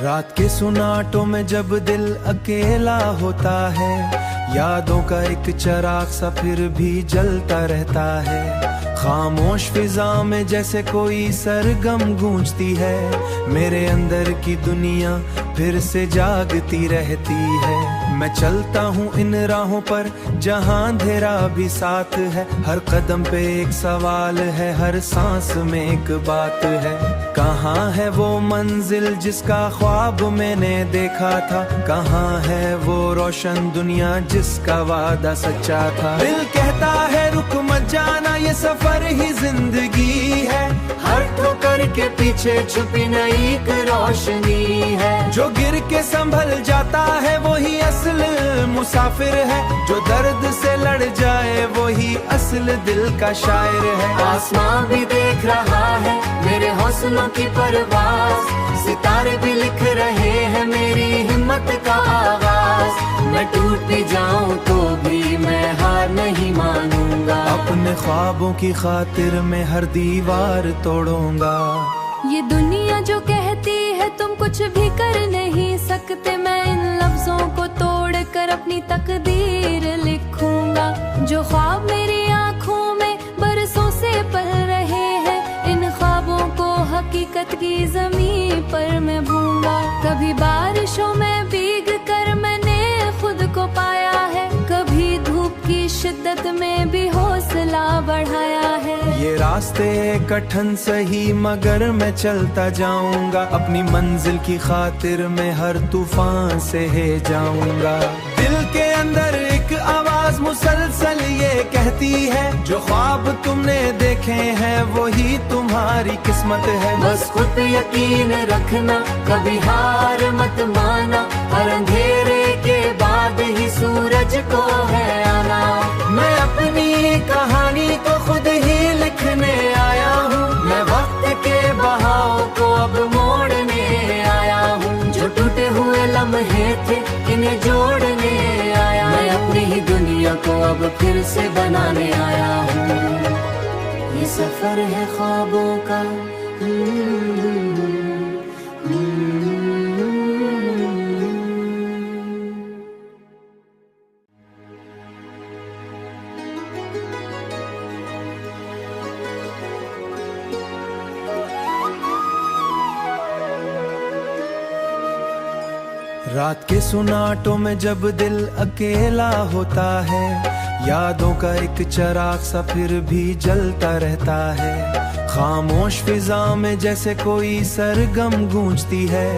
रात के सुनाटों में जब दिल अकेला होता है, यादों का एक चिराग सा फिर भी जलता रहता है। खामोश फिजा में जैसे कोई सरगम गूंजती है, मेरे अंदर की दुनिया फिर से जागती रहती है। मैं चलता हूँ इन राहों पर जहाँ अंधेरा भी साथ है, हर कदम पे एक सवाल है, हर सांस में एक बात है। कहाँ है वो मंजिल जिसका ख्वाब मैंने देखा था, कहाँ है वो रोशन दुनिया जिसका वादा सच्चा था। दिल कहता है रुक मत जाना, ये सफर ही जिंदगी है, हर ठोकर के पीछे छुपी नई एक रोशनी है। जो गिर के संभल जाता है वही असल मुसाफिर है, जो दर्द से लड़ जाए वही असल दिल का शायर है। आसमां भी देख रहा है मेरे हौसलों की परवाज़, सितारे भी लिख रहे हैं मेरी हिम्मत का आगाज। मैं टूट भी जाऊं तो भी मैं हार नहीं मानूंगा, अपने ख्वाबों की खातिर मैं हर दीवार तोड़ूंगा। ये दुनिया जो कहती है तुम कुछ भी कर नहीं सकते, मैं इन लफ्जों को तोड़ कर अपनी तकदीर लिखूंगा। जो ख्वाब मेरी आंखों में बरसों से पल रहे हैं, इन ख्वाबों को हकीकत की ज़मीन पर मैं भूंगा। कभी बारिशों में भीग कर मैंने खुद को पाया है, कभी धूप की शिद्दत में भी हौसला बढ़ाया है। ये रास्ते कठिन सही मगर मैं चलता जाऊंगा, अपनी मंजिल की खातिर मैं हर तूफान से जाऊंगा। दिल के अंदर एक आवाज मुसलसल ये कहती है, जो ख्वाब तुमने देखे हैं वही तुम्हारी किस्मत है। बस खुद पे यकीन रखना, कभी हार मत माना, हर अंधेरे के बाद ही सूरज को है आना। मैं अपनी कहानी को खुद ही लिखने आया हूँ, मैं वक्त के बहाव को अब मोड़ने आया हूँ। जो टूटे हुए लम्हे थे इन्हें जोड़ने आया, मैं अपनी ही दुनिया को अब फिर से बनाने आया हूँ। ये सफर है ख्वाबों का, रात के सुनाटों में जब दिल अकेला होता है, यादों का एक चिराग सा फिर भी जलता रहता है। खामोश फिजा में जैसे कोई सरगम गूंजती है,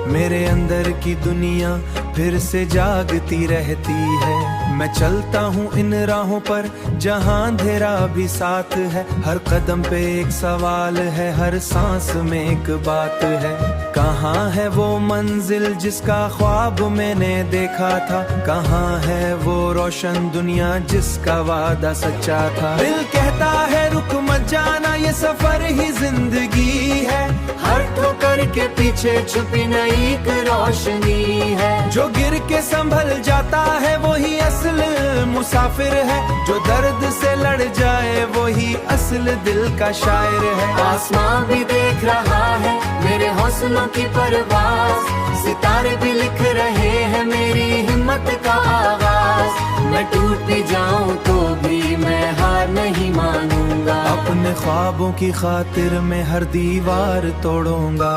मेरे अंदर की दुनिया फिर से जागती रहती है। मैं चलता हूँ इन राहों पर जहाँ अंधेरा भी साथ है, हर कदम पे एक सवाल है, हर सांस में एक बात है। कहाँ है वो मंजिल जिसका ख्वाब मैंने देखा था, कहाँ है वो रोशन दुनिया जिसका वादा सच्चा था। दिल कहता है रुक मत जाना, ये सफर ही जिंदगी है, हर ठोकर के पीछे छुपी नई एक रोशनी है। जो गिर के संभल जाता है वही असल मुसाफिर है, जो दर्द से लड़ जाए वही असल दिल का शायर है। आसमां भी देख रहा है मेरे हौसलों की परवाज़, सितारे भी लिख रहे हैं मेरी हिम्मत का आगाज। मैं टूट भी जाऊं तो भी मैं हार नहीं मानूंगा, अपने ख्वाबों की खातिर मैं हर दीवार तोड़ूंगा।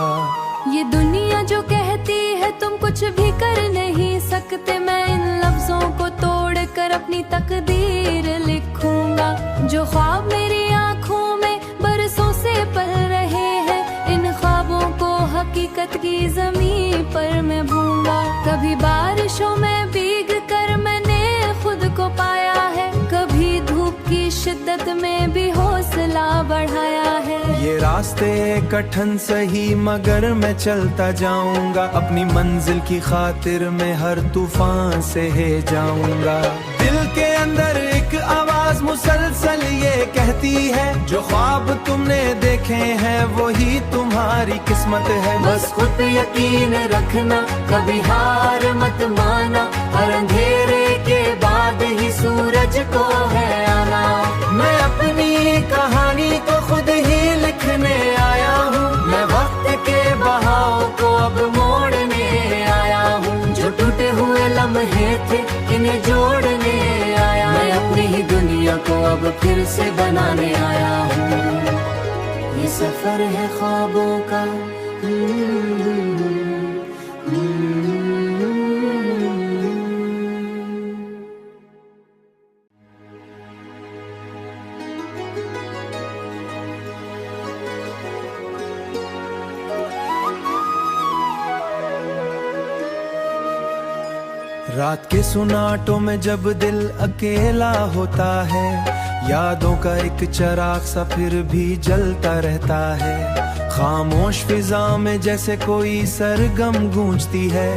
ये दुनिया जो कहती है तुम कुछ भी कर नहीं सकते, मैं इन लफ्जों को तोड़ कर अपनी तकदीर लिखूंगा। जो ख्वाब मेरी आंखों में बरसों से पल रहे हैं, इन ख्वाबों को हकीकत की ज़मीन पर मैं भूंगा। कभी बारिशों में भीग कर मैंने खुद को पाया है, कभी धूप की शिद्दत में भी हौसला बढ़ाया है। ये रास्ते कठिन सही मगर मैं चलता जाऊंगा, अपनी मंजिल की खातिर मैं हर तूफान से जाऊंगा। दिल के अंदर एक आवाज मुसलसल ये कहती है, जो ख्वाब तुमने देखे हैं वही तुम्हारी किस्मत है। बस खुद पे यकीन रखना, कभी हार मत माना, हर अंधेरे के बाद ही सूरज को है आना। मैं अपनी कहानी को खुद ही लिखने आया हूँ, मैं वक्त के बहाव को अब मोड़ने लम्हे थे इन्हें जोड़ने आया। मैं अपनी ही दुनिया को अब फिर से बनाने आया हूँ। ये सफर है ख्वाबों का। रात के सुनाटों में जब दिल अकेला होता है, यादों का एक चिराग सा फिर भी जलता रहता है। खामोश फिजा में जैसे कोई सरगम गूंजती है,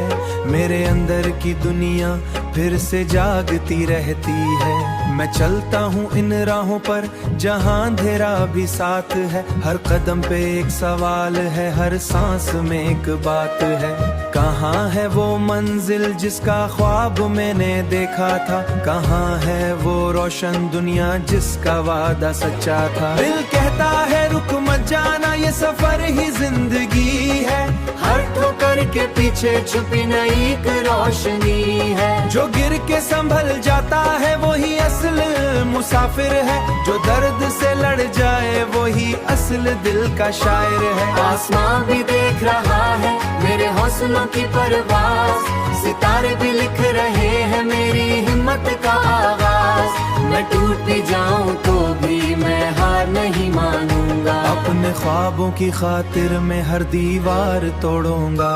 मेरे अंदर की दुनिया फिर से जागती रहती है। मैं चलता हूँ इन राहों पर जहाँ अंधेरा भी साथ है। हर कदम पे एक सवाल है, हर सांस में एक बात है। कहाँ है वो मंजिल जिसका ख्वाब मैंने देखा था? कहाँ है वो रोशन दुनिया जिसका वादा सच्चा था? दिल कहता है रुक मत जाना, ये सफर ही जिंदगी है। हर ठोकर के पीछे छुपी नई एक रोशनी है। जो गिर के संभल जाता है वही असल मुसाफिर है। जो दर्द से लड़ जाए वही असल दिल का शायर है। आसमां भी देख रहा है मेरे हौसलों की परवाज़, सितारे भी लिख रहे हैं मेरी हिम्मत का आगाज। मैं टूट भी जाऊं तो भी मैं हार नहीं मानूंगा। अपने ख्वाबों की खातिर मैं हर दीवार तोड़ूंगा।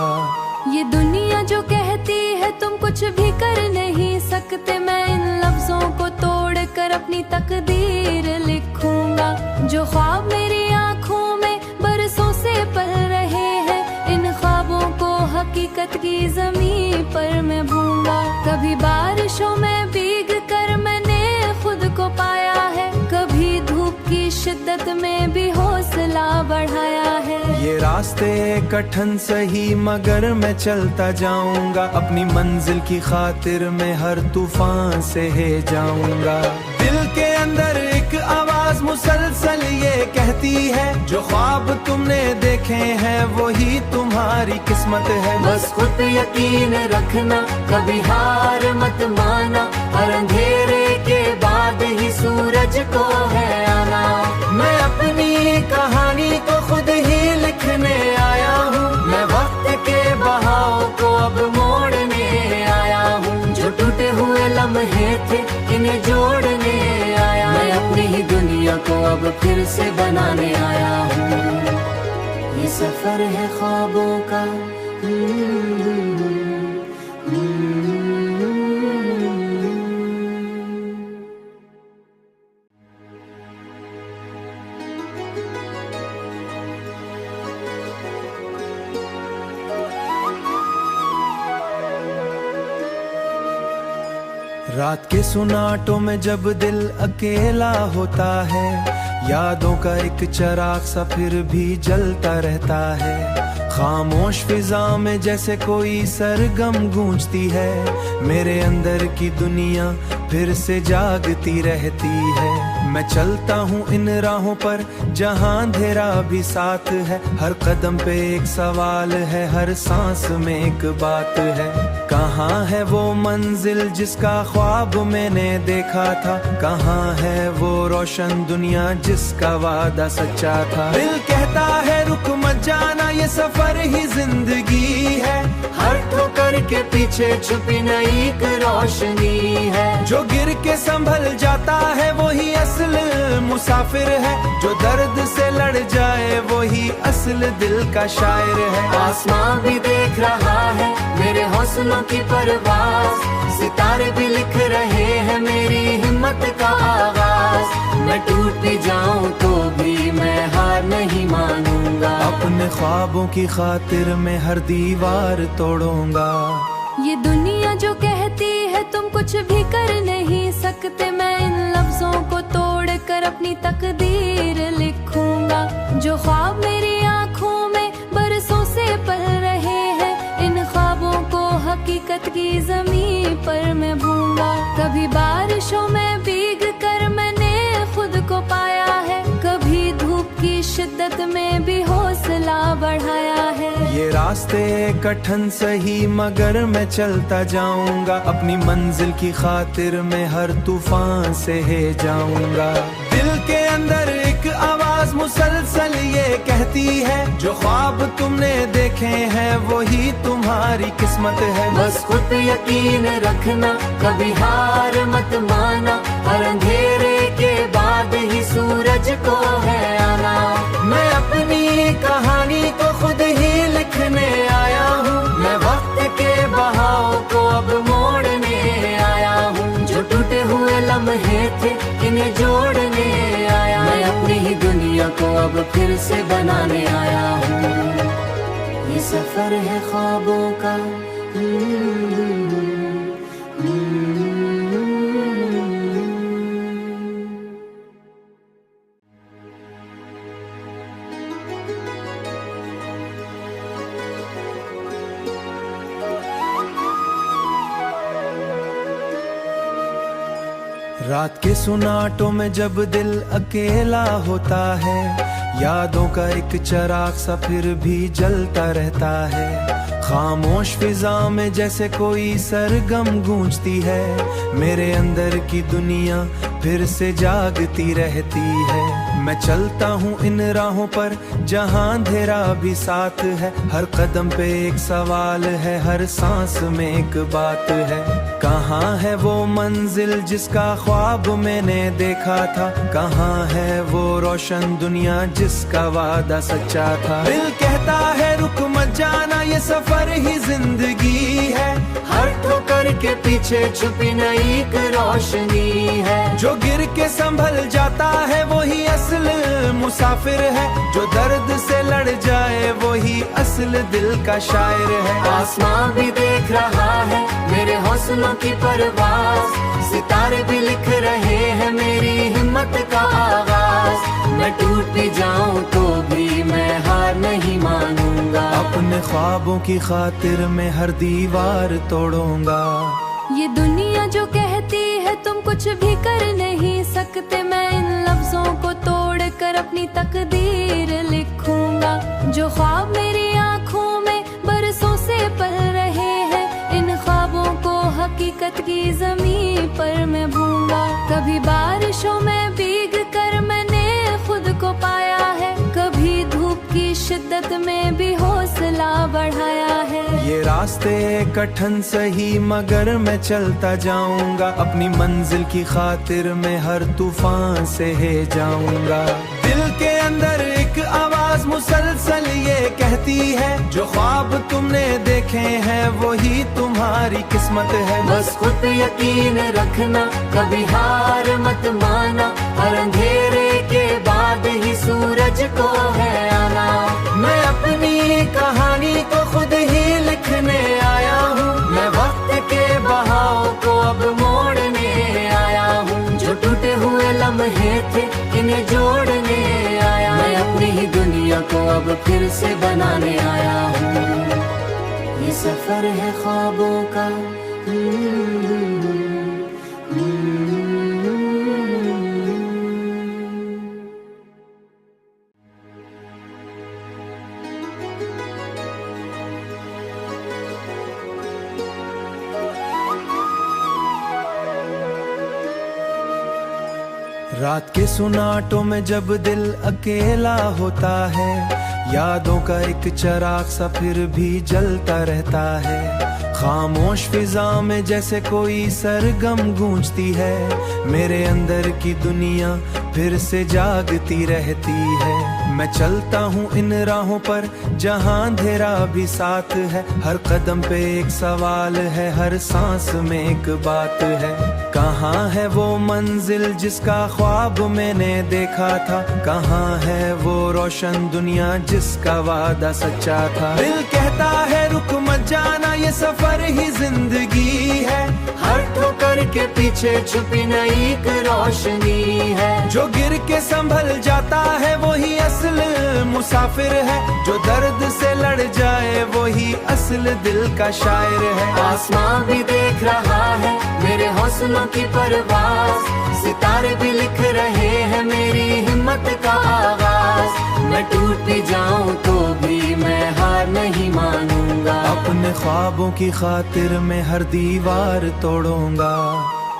ये दुनिया जो कहती है तुम कुछ भी कर नहीं सकते, मैं इन लफ्जों को तोड़ कर अपनी तकदीर लिखूंगा। जो ख्वाब मेरी आंखों में बरसों से पल रहे हैं, इन ख्वाबों को हकीकत की ज़मीन पर मैं भूंगा। कभी बारिशों में भीग कर मैंने खुद को पाया है, कभी धूप की शिद्दत में भी हौसला बढ़ाया है। ये रास्ते कठिन सही मगर मैं चलता जाऊंगा। अपनी मंजिल की खातिर मैं हर तूफान से जाऊंगा। दिल के अंदर एक आवाज मुसलसल ये कहती है, जो ख्वाब तुमने देखे हैं वही तुम्हारी किस्मत है। बस खुद पे यकीन रखना, कभी हार मत माना। हर अंधेरे के बाद ही सूरज को है आना। मैं अपनी कहानी को खुद ही लिखने आया हूँ। मैं वक्त के बहाव को अब मोड़ने आया हूँ। जो टूटे हुए लम्हे थे इन्हें जोड़ने आया। मैं अपनी ही दुनिया को अब फिर से बनाने आया हूँ। ये सफर है ख्वाबों का। रात के सुनाटों में जब दिल अकेला होता है, यादों का एक चिराग सा फिर भी जलता रहता है। खामोश फिजा में जैसे कोई सरगम गूंजती है, मेरे अंदर की दुनिया फिर से जागती रहती है। मैं चलता हूँ इन राहों पर जहाँ अंधेरा भी साथ है। हर कदम पे एक सवाल है, हर सांस में एक बात है। कहाँ है वो मंजिल जिसका ख्वाब मैंने देखा था? कहाँ है वो रोशन दुनिया जिसका वादा सच्चा था? दिल कहता है रुक मत जाना, ये सफर ही जिंदगी है। हर ठोकर के पीछे छुपी नई एक रोशनी है। जो गिर के संभल जाता है वही असल मुसाफिर है। जो दर्द से लड़ जाए वही असल दिल का शायर है। आसमां भी देख रहा है मेरे हौसलों की परवाज़, सितारे भी लिख रहे हैं मेरी हिम्मत का आगाज। मैं टूट भी जाऊं तो भी मैं हार नहीं मानूंगा। अपने ख्वाबों की खातिर मैं हर दीवार तोड़ूंगा। ये दुनिया जो कहती है तुम कुछ भी कर नहीं सकते, मैं इन लफ्जों को तोड़ कर अपनी तकदीर लिखूंगा। जो ख्वाब मेरी आंखों में बरसों से पल रहे हैं, इन ख्वाबों को हकीकत की ज़मीन पर मैं भूंगा। कभी बारिशों में भीग कर मैंने खुद को पाया है, कभी धूप की शिद्दत में भी हौसला बढ़ाया है। ये रास्ते कठिन सही मगर मैं चलता जाऊंगा, अपनी मंजिल की खातिर मैं हर तूफान से जाऊंगा। दिल के अंदर एक आवाज मुसलसल ये कहती है, जो ख्वाब तुमने देखे हैं वही तुम्हारी किस्मत है। बस खुद पे यकीन रखना, कभी हार मत माना, हर अंधेरे के बाद ही सूरज को है आना। मैं अपनी कहानी को खुद ही लिखने आया हूँ, मैं वक्त के बहाव को अब मोड़ने आया हूँ। जो टूटे हुए लम्हे थे इन्हें जोड़ने आया, मैं अपनी ही दुनिया को अब फिर से बनाने आया हूँ। ये सफर है ख्वाबों का, रात के सुनाटों में जब दिल अकेला होता है, यादों का एक चिराग सा फिर भी जलता रहता है। खामोश फिजा में जैसे कोई सरगम गूंजती है, मेरे अंदर की दुनिया फिर से जागती रहती है। मैं चलता हूँ इन राहों पर जहाँ अंधेरा भी साथ है, हर कदम पे एक सवाल है, हर सांस में एक बात है। कहाँ है वो मंजिल जिसका ख्वाब मैंने देखा था, कहाँ है वो रोशन दुनिया जिसका वादा सच्चा था। दिल कहता है रुक मत जाना, ये सफर ही जिंदगी है, हर ठोकर के पीछे छुपी नई एक रोशनी है। जो गिर के संभल जाता है वही असल मुसाफिर है, जो दर्द से लड़ जाए वही असल दिल का शायर है। आसमां भी देख रहा है मेरे हौसलों की परवाज़, सितारे भी लिख रहे हैं मेरी हिम्मत का आगाज। मैं टूट भी जाऊं तो भी मैं हार नहीं मानूंगा, अपने ख्वाबों की खातिर मैं हर दीवार तोड़ूंगा। ये दुनिया जो कहती है तुम कुछ भी कर नहीं सकते, मैं इन लफ्जों को तोड़ कर अपनी तकदीर लिखूंगा। जो ख्वाब मेरी आंखों में बरसों से पल रहे हैं, इन ख्वाबों को हकीकत की ज़मीन पर मैं भूंगा। कभी बारिशों में भीग कर मैंने खुद को पाया है, कभी धूप की शिद्दत में भी हौसला बढ़ाया है। ये रास्ते कठिन सही मगर मैं चलता जाऊंगा, अपनी मंजिल की खातिर मैं हर तूफान से जाऊंगा। दिल के अंदर एक आवाज मुसलसल ये कहती है, जो ख्वाब तुमने देखे हैं वही तुम्हारी किस्मत है। बस खुद पे यकीन रखना, कभी हार मत माना, हर अंधेरे के बाद ही सूरज को है आना। मैं अपनी कहानी को खुद ही लिखने आया हूँ, मैं वक्त के बहाव को अब मोड़ने आया हूँ। जो टूटे हुए लम्हे थे इन्हें जोड़ने आया, मैं अपनी ही दुनिया को अब फिर से बनाने आया हूँ। ये सफर है ख्वाबों का, रात के सुनाटों में जब दिल अकेला होता है, यादों का एक चिराग सा फिर भी जलता रहता है। खामोश फिजा में जैसे कोई सरगम गूंजती है, मेरे अंदर की दुनिया फिर से जागती रहती है। मैं चलता हूँ इन राहों पर जहाँ अंधेरा भी साथ है, हर कदम पे एक सवाल है, हर सांस में एक बात है। कहाँ है वो मंजिल जिसका ख्वाब मैंने देखा था, कहाँ है वो रोशन दुनिया जिसका वादा सच्चा था। दिल कहता है रुक मत जाना, ये सफर ही जिंदगी है, हर ठोकर के पीछे छुपी नई एक रोशनी है। जो गिर के संभल जाता है वही असल मुसाफिर है, जो दर्द से लड़ जाए वही असल दिल का शायर है। आसमां भी देख रहा है मेरे हौसलों की परवाज़, सितारे भी लिख रहे हैं मेरी हिम्मत का आगाज। मैं टूट भी जाऊं तो भी मैं हार नहीं मानूंगा, अपने ख्वाबों की खातिर मैं हर दीवार तोड़ूंगा।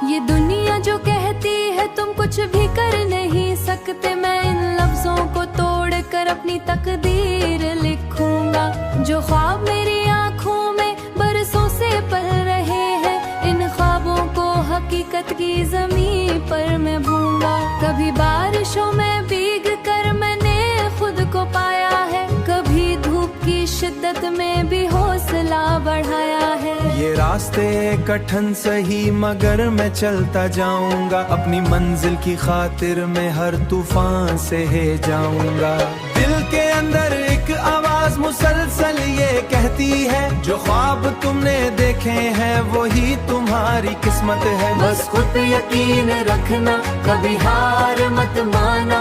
ये दुनिया जो कहती है तुम कुछ भी कर नहीं सकते, मैं इन लफ्जों को तोड़ कर अपनी तकदीर लिखूंगा। जो ख्वाब मेरी आंखों में बरसों से पल रहे हैं, इन ख्वाबों को हकीकत की ज़मीन पर मैं भूंगा। कभी बारिशों में भीग कर मैंने खुद को पाया है, कभी धूप की शिद्दत में भी हौसला बढ़ाया है। ये रास्ते कठिन सही मगर मैं चलता जाऊंगा, अपनी मंजिल की खातिर मैं हर तूफान से जाऊंगा। दिल के अंदर एक आवाज मुसलसल ये कहती है, जो ख्वाब तुमने देखे हैं वही तुम्हारी किस्मत है। बस खुद पे यकीन रखना, कभी हार मत माना,